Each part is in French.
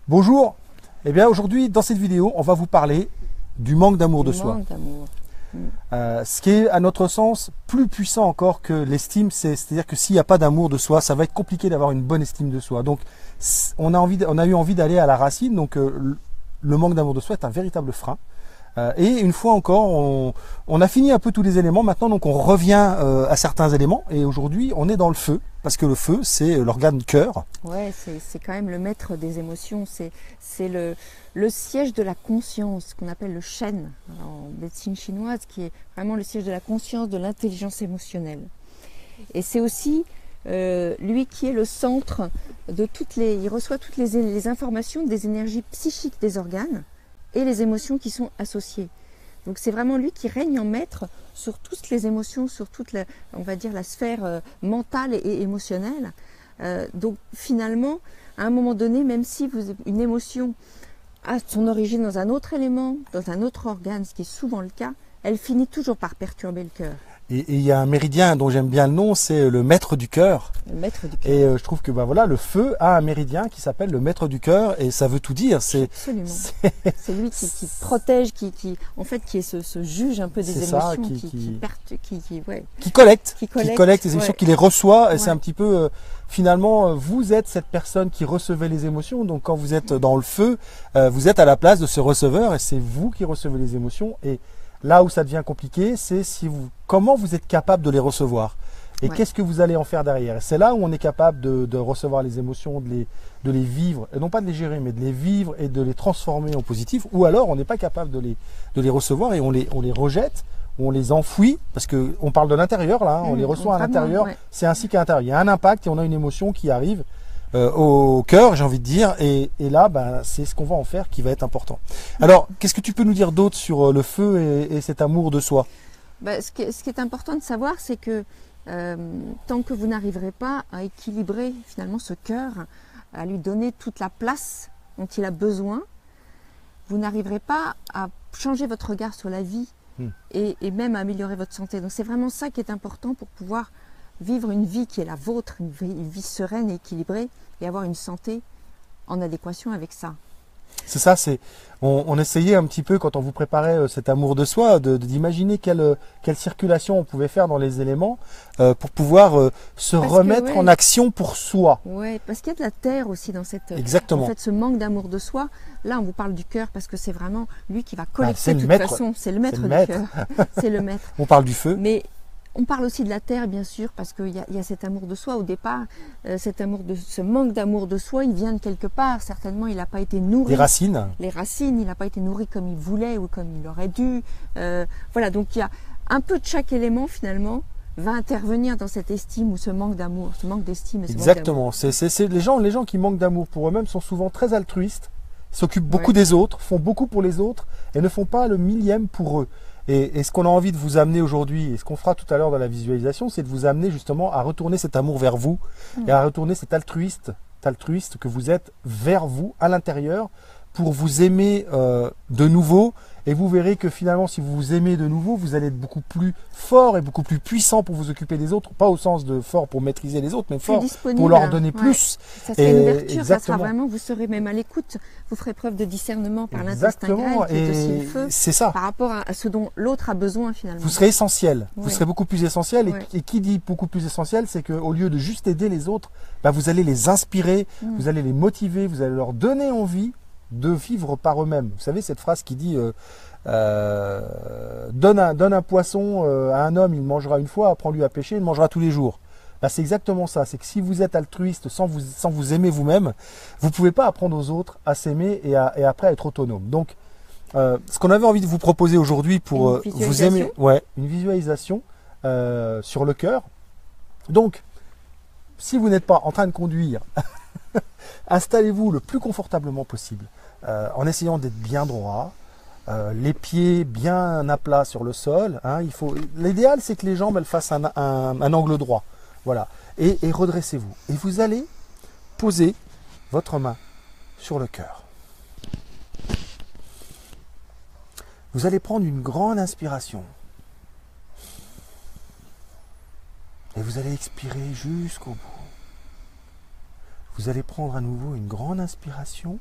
Bonjour, eh bien aujourd'hui dans cette vidéo on va vous parler du manque d'amour de soi. Ce qui est à notre sens plus puissant encore que l'estime, c'est-à-dire que s'il n'y a pas d'amour de soi, ça va être compliqué d'avoir une bonne estime de soi. Donc on a eu envie d'aller à la racine, donc le manque d'amour de soi est un véritable frein. Et une fois encore, on a fini un peu tous les éléments maintenant, donc on revient à certains éléments. Et aujourd'hui, on est dans le feu, parce que le feu, c'est l'organe cœur. Ouais, c'est quand même le maître des émotions. C'est le siège de la conscience, qu'on appelle le Shen en médecine chinoise, qui est vraiment le siège de la conscience, de l'intelligence émotionnelle. Et c'est aussi lui qui est le centre de il reçoit toutes les informations des énergies psychiques des organes et les émotions qui sont associées. Donc c'est vraiment lui qui règne en maître sur toutes les émotions, sur toute on va dire la sphère mentale et émotionnelle. Donc finalement, à un moment donné, même si une émotion a son origine dans un autre élément, dans un autre organe, ce qui est souvent le cas, elle finit toujours par perturber le cœur. Et il y a un méridien dont j'aime bien le nom, c'est le maître du cœur. Le maître du cœur. Et je trouve que voilà, le feu a un méridien qui s'appelle le maître du cœur, et ça veut tout dire. Absolument. C'est lui qui protège, qui est ce juge un peu des émotions, qui collecte les émotions, qui les reçoit. Et c'est un petit peu, finalement, vous êtes cette personne qui recevait les émotions. Donc quand vous êtes dans le feu, vous êtes à la place de ce receveur, et c'est vous qui recevez les émotions. Et là où ça devient compliqué, c'est comment vous êtes capable de les recevoir et qu'est-ce que vous allez en faire derrière. C'est là où on est capable de recevoir les émotions, de les vivre, et non pas de les gérer, mais de les vivre et de les transformer en positif. Ou alors on n'est pas capable de les recevoir et on les rejette, on les enfouit, parce qu'on parle de l'intérieur là, on les reçoit à l'intérieur, c'est ainsi qu'à l'intérieur. Il y a un impact et on a une émotion qui arrive au cœur, j'ai envie de dire, et là, c'est ce qu'on va en faire qui va être important. Alors, qu'est-ce que tu peux nous dire d'autre sur le feu et cet amour de soi? Ce qui est important de savoir, c'est que tant que vous n'arriverez pas à équilibrer finalement ce cœur, à lui donner toute la place dont il a besoin, vous n'arriverez pas à changer votre regard sur la vie et même à améliorer votre santé. Donc c'est vraiment ça qui est important pour pouvoir vivre une vie qui est la vôtre, une vie sereine et équilibrée, et avoir une santé en adéquation avec ça. C'est ça, on essayait un petit peu quand on vous préparait cet amour de soi, d'imaginer quelle circulation on pouvait faire dans les éléments pour pouvoir se remettre en action pour soi. Oui, parce qu'il y a de la terre aussi dans Exactement. En fait, ce manque d'amour de soi. Là, on vous parle du cœur parce que c'est vraiment lui qui va collecter de toute façon. C'est le maître du cœur. C'est le maître. On parle du feu. Mais on parle aussi de la terre, bien sûr, parce qu'il y a cet amour de soi. Au départ, ce manque d'amour de soi, il vient de quelque part. Certainement, il n'a pas été nourri. Les racines. Les racines, il n'a pas été nourri comme il voulait ou comme il aurait dû. Voilà, donc il y a un peu de chaque élément, finalement, va intervenir dans cette estime ou ce manque d'amour, ce manque d'estime. Exactement. Les gens qui manquent d'amour pour eux-mêmes sont souvent très altruistes, s'occupent beaucoup des autres, font beaucoup pour les autres et ne font pas le millième pour eux. Et ce qu'on a envie de vous amener aujourd'hui, et ce qu'on fera tout à l'heure dans la visualisation, c'est de vous amener justement à retourner cet amour vers vous et à retourner cet altruiste que vous êtes vers vous, à l'intérieur, pour vous aimer de nouveau. Et vous verrez que finalement, si vous vous aimez de nouveau, vous allez être beaucoup plus fort et beaucoup plus puissant pour vous occuper des autres. Pas au sens de fort pour maîtriser les autres, mais fort pour leur donner plus. Ça sera une ouverture, ça sera vraiment, vous serez même à l'écoute. Vous ferez preuve de discernement par l'instinct grêle, qui est aussi le feu. C'est ça. Par rapport à ce dont l'autre a besoin finalement. Vous serez essentiel. Vous serez beaucoup plus essentiel. Et qui dit beaucoup plus essentiel, c'est qu'au lieu de juste aider les autres, vous allez les inspirer, vous allez les motiver, vous allez leur donner envie de vivre par eux-mêmes. Vous savez cette phrase qui dit donne un poisson à un homme, il mangera une fois, apprends-lui à pêcher, il mangera tous les jours. C'est exactement ça, c'est que si vous êtes altruiste sans vous aimer vous-même, vous ne pouvez pas apprendre aux autres à s'aimer et après à être autonome. Donc ce qu'on avait envie de vous proposer aujourd'hui pour vous aimer, une visualisation sur le cœur. Donc si vous n'êtes pas en train de conduire, installez-vous le plus confortablement possible en essayant d'être bien droit, les pieds bien à plat sur le sol. L'idéal, c'est que les jambes elles fassent un angle droit. Voilà. Et redressez-vous. Et vous allez poser votre main sur le cœur. Vous allez prendre une grande inspiration. Et vous allez expirer jusqu'au bout. Vous allez prendre à nouveau une grande inspiration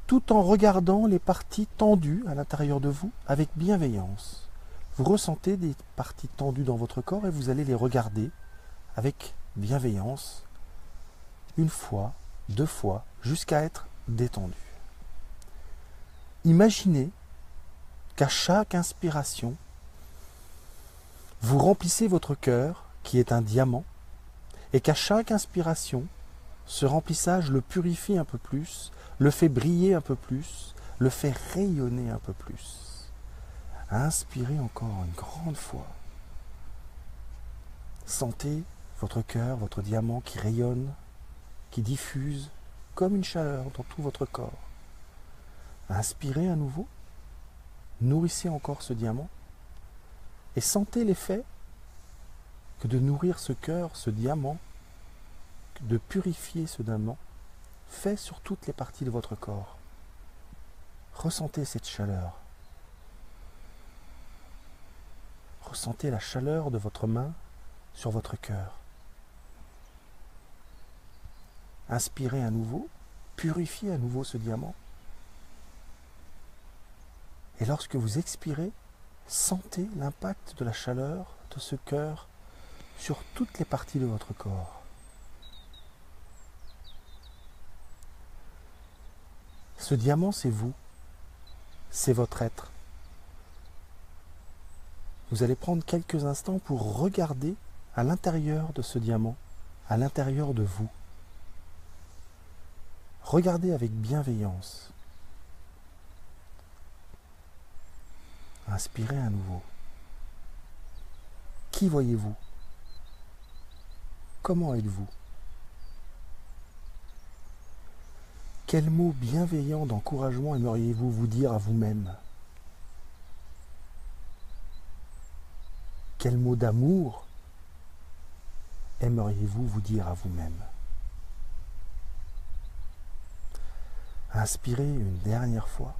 tout en regardant les parties tendues à l'intérieur de vous avec bienveillance. Vous ressentez des parties tendues dans votre corps et vous allez les regarder avec bienveillance, une fois, 2 fois, jusqu'à être détendu. Imaginez qu'à chaque inspiration, vous remplissez votre cœur, qui est un diamant, et qu'à chaque inspiration, ce remplissage le purifie un peu plus, le fait briller un peu plus, le fait rayonner un peu plus. Inspirez encore une grande fois. Sentez votre cœur, votre diamant qui rayonne, qui diffuse comme une chaleur dans tout votre corps. Inspirez à nouveau, nourrissez encore ce diamant et sentez l'effet que de nourrir ce cœur, ce diamant, de purifier ce diamant, fait sur toutes les parties de votre corps. Ressentez cette chaleur. Ressentez la chaleur de votre main sur votre cœur. Inspirez à nouveau, purifiez à nouveau ce diamant. Et lorsque vous expirez, sentez l'impact de la chaleur de ce cœur sur toutes les parties de votre corps. Ce diamant, c'est vous, c'est votre être. Vous allez prendre quelques instants pour regarder à l'intérieur de ce diamant, à l'intérieur de vous. Regardez avec bienveillance. Inspirez à nouveau. Qui voyez-vous? Comment êtes-vous? Quels mots bienveillants d'encouragement aimeriez-vous vous dire à vous-même? Quels mots d'amour aimeriez-vous vous dire à vous-même? Inspirez une dernière fois.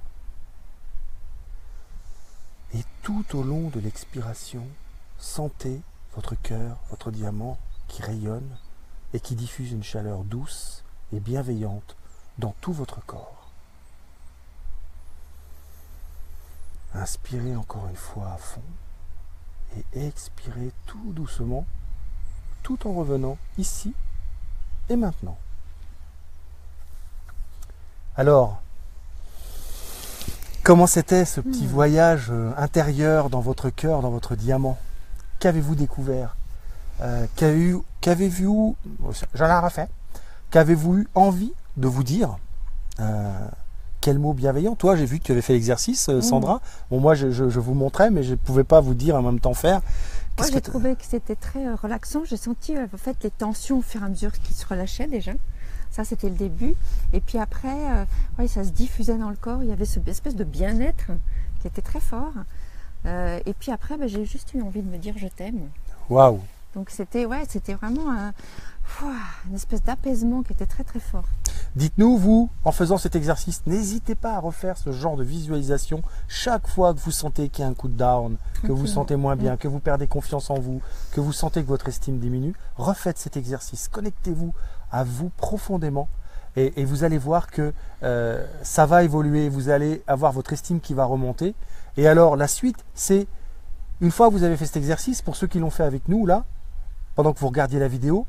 Et tout au long de l'expiration, sentez votre cœur, votre diamant qui rayonne et qui diffuse une chaleur douce et bienveillante dans tout votre corps. Inspirez encore une fois à fond et expirez tout doucement, tout en revenant ici et maintenant. Alors, comment c'était ce petit voyage intérieur dans votre cœur, dans votre diamant? Qu'avez-vous découvert? Qu'avez-vous, j'en ai refait, qu'avez-vous eu envie de vous dire? Quel mot bienveillant? Toi, j'ai vu que tu avais fait l'exercice, Sandra. Bon, moi, je vous montrais, mais je ne pouvais pas vous dire en même temps faire. Moi, j'ai trouvé que c'était très relaxant. J'ai senti en fait les tensions au fur et à mesure qui se relâchaient déjà. Ça, c'était le début. Et puis après, ça se diffusait dans le corps. Il y avait cette espèce de bien-être qui était très fort. Et puis après, j'ai juste eu envie de me dire je t'aime. Waouh! Donc c'était vraiment une espèce d'apaisement qui était très très fort. Dites-nous, vous, en faisant cet exercice, n'hésitez pas à refaire ce genre de visualisation chaque fois que vous sentez qu'il y a un coup de down, que vous vous sentez moins bien, que vous perdez confiance en vous, que vous sentez que votre estime diminue. Refaites cet exercice, connectez-vous à vous profondément et vous allez voir que ça va évoluer, vous allez avoir votre estime qui va remonter. Et alors la suite, c'est une fois que vous avez fait cet exercice, pour ceux qui l'ont fait avec nous là, pendant que vous regardiez la vidéo,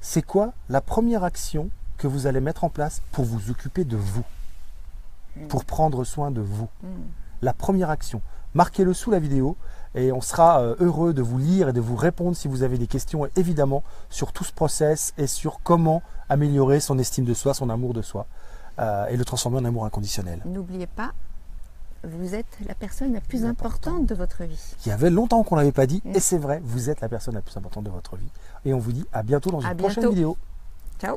c'est quoi la première action que vous allez mettre en place pour vous occuper de vous, pour prendre soin de vous? La première action, marquez-le sous la vidéo et on sera heureux de vous lire et de vous répondre si vous avez des questions, évidemment, sur tout ce process et sur comment améliorer son estime de soi, son amour de soi et le transformer en amour inconditionnel. N'oubliez pas, vous êtes la personne la plus importante de votre vie. Il y avait longtemps qu'on ne l'avait pas dit et c'est vrai, vous êtes la personne la plus importante de votre vie. Et on vous dit à bientôt dans une prochaine vidéo. Ciao.